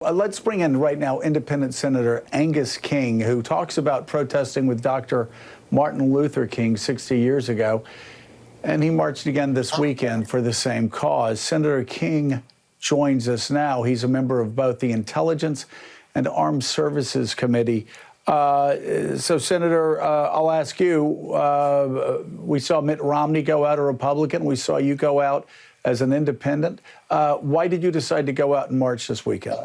Let's bring in right now Independent Senator Angus King, who talks about protesting with Dr. Martin Luther King 60 years ago. And he marched again this weekend for the same cause. Senator King joins us now. He's a member of both the Intelligence and Armed Services Committee. So, Senator, I'll ask you, we saw Mitt Romney go out, a Republican. We saw you go out as an independent. Why did you decide to go out and march this weekend?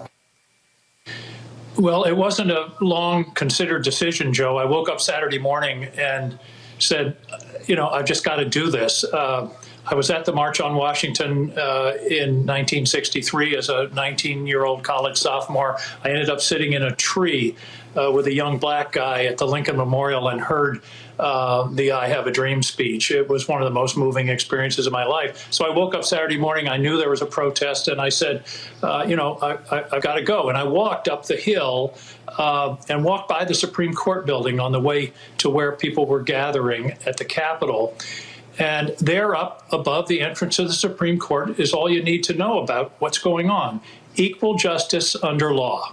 Well, it wasn't a long considered decision, Joe. I woke up Saturday morning and said, I've just got to do this. I was at the March on Washington in 1963 as a 19-year-old college sophomore. I ended up sitting in a tree with a young black guy at the Lincoln Memorial and heard the I Have a Dream speech. It was one of the most moving experiences of my life. So I woke up Saturday morning, I knew there was a protest, and I said, I've got to go. And I walked up the hill and walked by the Supreme Court building on the way to where people were gathering at the Capitol. And there up above the entrance of the Supreme Court is all you need to know about what's going on. Equal justice under law.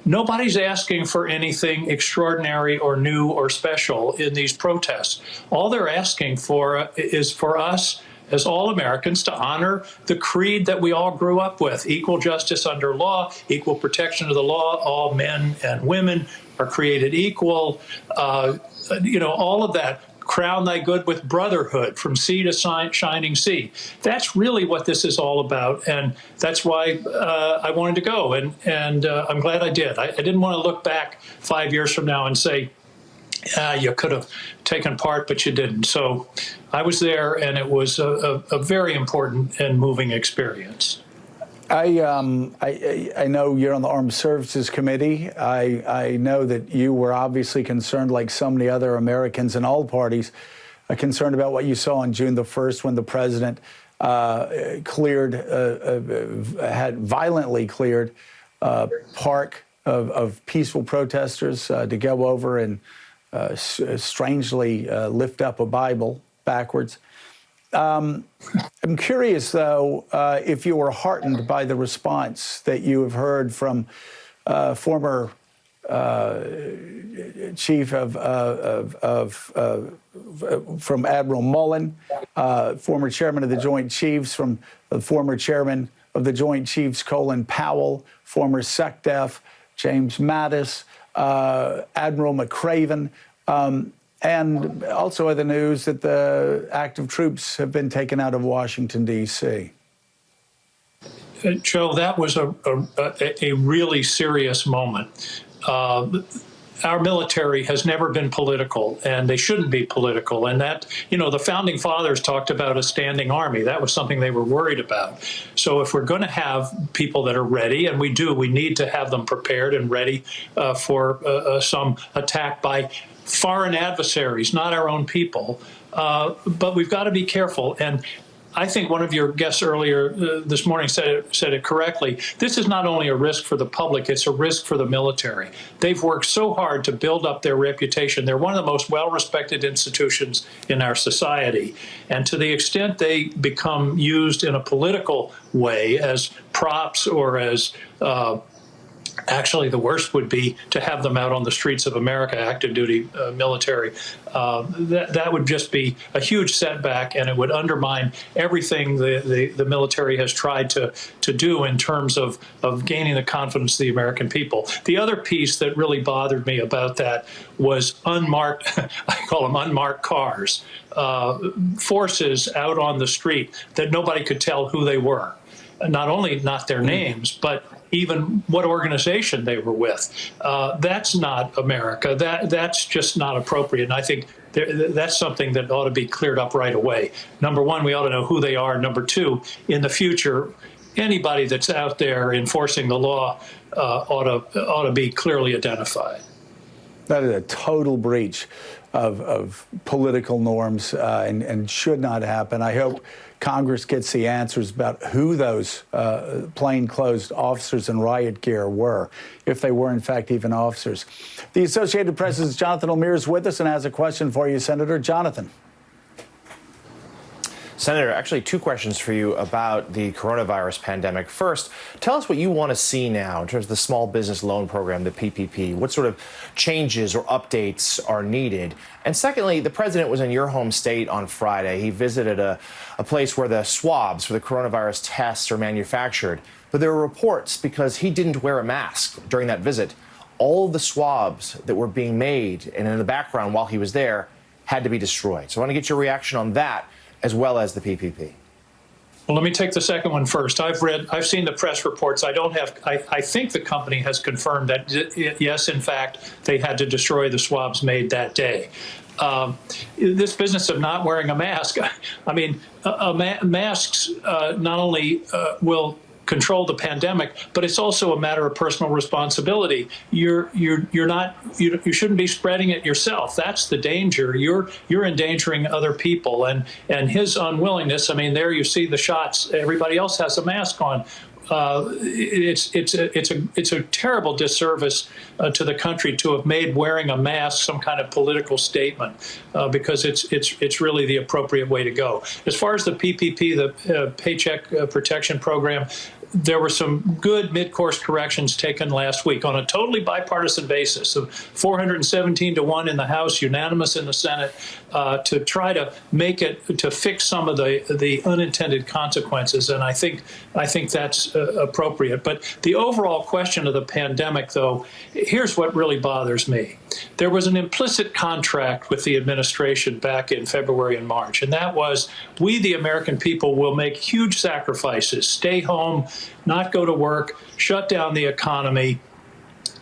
Nobody's asking for anything extraordinary or new or special in these protests. All they're asking for is for us as all Americans to honor the creed that we all grew up with. Equal justice under law, equal protection of the law, all men and women are created equal, all of that. Crown thy good with brotherhood from sea to shining sea. That's really what this is all about, and that's why I wanted to go, and I'm glad I did. I didn't want to look back 5 years from now and say, you could have taken part, but you didn't. So I was there, and it was a very important and moving experience. I know you're on the Armed Services Committee. I know that you were obviously concerned, like so many other Americans in all parties, concerned about what you saw on June the 1st when the president had violently cleared a park of peaceful protesters to go over and strangely lift up a Bible backwards. I'm curious, though, if you were heartened by the response that you have heard from former chief from Admiral Mullen, former chairman of the Joint Chiefs, from the former chairman of the Joint Chiefs, Colin Powell, former SecDef, James Mattis, Admiral McCraven, and also other news that the active troops have been taken out of Washington, D.C. Joe, that was a really serious moment. Our military has never been political, and they shouldn't be political. And that, the founding fathers talked about a standing army. That was something they were worried about. So if we're going to have people that are ready, and we need to have them prepared and ready for some attack by foreign adversaries, not our own people. But we've got to be careful. And I think one of your guests earlier this morning said it correctly. This is not only a risk for the public, it's a risk for the military. They've worked so hard to build up their reputation. They're one of the most well-respected institutions in our society. And to the extent they become used in a political way as props or as actually, the worst would be to have them out on the streets of America, active duty military. That would just be a huge setback, and it would undermine everything the military has tried to do in terms of gaining the confidence of the American people. The other piece that really bothered me about that was unmarked, I call them unmarked cars, forces out on the street that nobody could tell who they were. Not only not their names, but even what organization they were with. That's not America. That's just not appropriate. And I think that's something that ought to be cleared up right away. Number one, we ought to know who they are. Number two, in the future, anybody that's out there enforcing the law ought to be clearly identified. That is a total breach of political norms and should not happen. I hope Congress gets the answers about who those plainclothes officers in riot gear were, if they were, in fact, even officers. The Associated Press's Jonathan O'Meara is with us and has a question for you, Senator. Jonathan. Senator, actually, two questions for you about the coronavirus pandemic. First, tell us what you want to see now in terms of the small business loan program, the PPP. What sort of changes or updates are needed? And secondly, the president was in your home state on Friday. He visited a place where the swabs for the coronavirus tests are manufactured. But there were reports, because he didn't wear a mask during that visit, all of the swabs that were being made and in the background while he was there had to be destroyed. So I want to get your reaction on that, as well as the PPP. Well, let me take the second one first. I've seen the press reports. I think the company has confirmed that, yes, in fact, they had to destroy the swabs made that day. This business of not wearing a mask, I mean, masks not only will control the pandemic, but it's also a matter of personal responsibility. You shouldn't be spreading it yourself. That's the danger. You're endangering other people, and his unwillingness. I mean, there you see the shots. Everybody else has a mask on. It's a terrible disservice to the country to have made wearing a mask some kind of political statement, because it's really the appropriate way to go. As far as the PPP, the Paycheck Protection Program, there were some good mid-course corrections taken last week on a totally bipartisan basis of 417 to 1 in the House, unanimous in the Senate, to try to make it, to fix some of the unintended consequences. And I think that's appropriate. But the overall question of the pandemic, though, here's what really bothers me. There was an implicit contract with the administration back in February and March, and that was, we, the American people, will make huge sacrifices, stay home, not go to work, shut down the economy,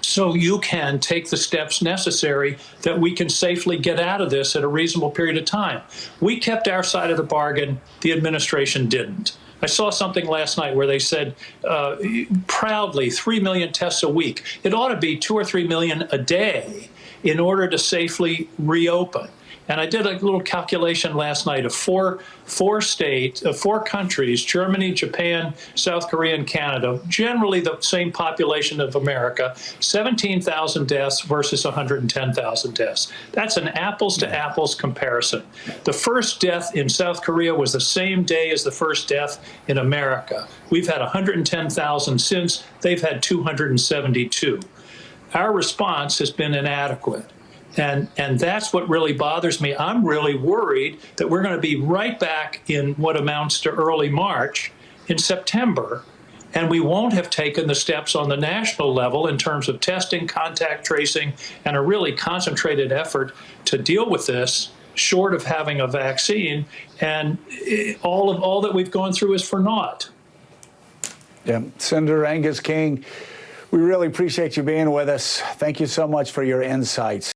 so you can take the steps necessary that we can safely get out of this at a reasonable period of time. We kept our side of the bargain. The administration didn't. I saw something last night where they said proudly 3 million tests a week. It ought to be 2 or 3 million a day in order to safely reopen. And I did a little calculation last night of four countries, Germany, Japan, South Korea, and Canada, generally the same population of America, 17,000 deaths versus 110,000 deaths. That's an apples to apples comparison. The first death in South Korea was the same day as the first death in America. We've had 110,000 since. They've had 272. Our response has been inadequate. And that's what really bothers me. I'm really worried that we're going to be right back in what amounts to early March in September, and we won't have taken the steps on the national level in terms of testing, contact tracing, and a really concentrated effort to deal with this, short of having a vaccine. And all that we've gone through is for naught. Yeah, Senator Angus King, we really appreciate you being with us. Thank you so much for your insights.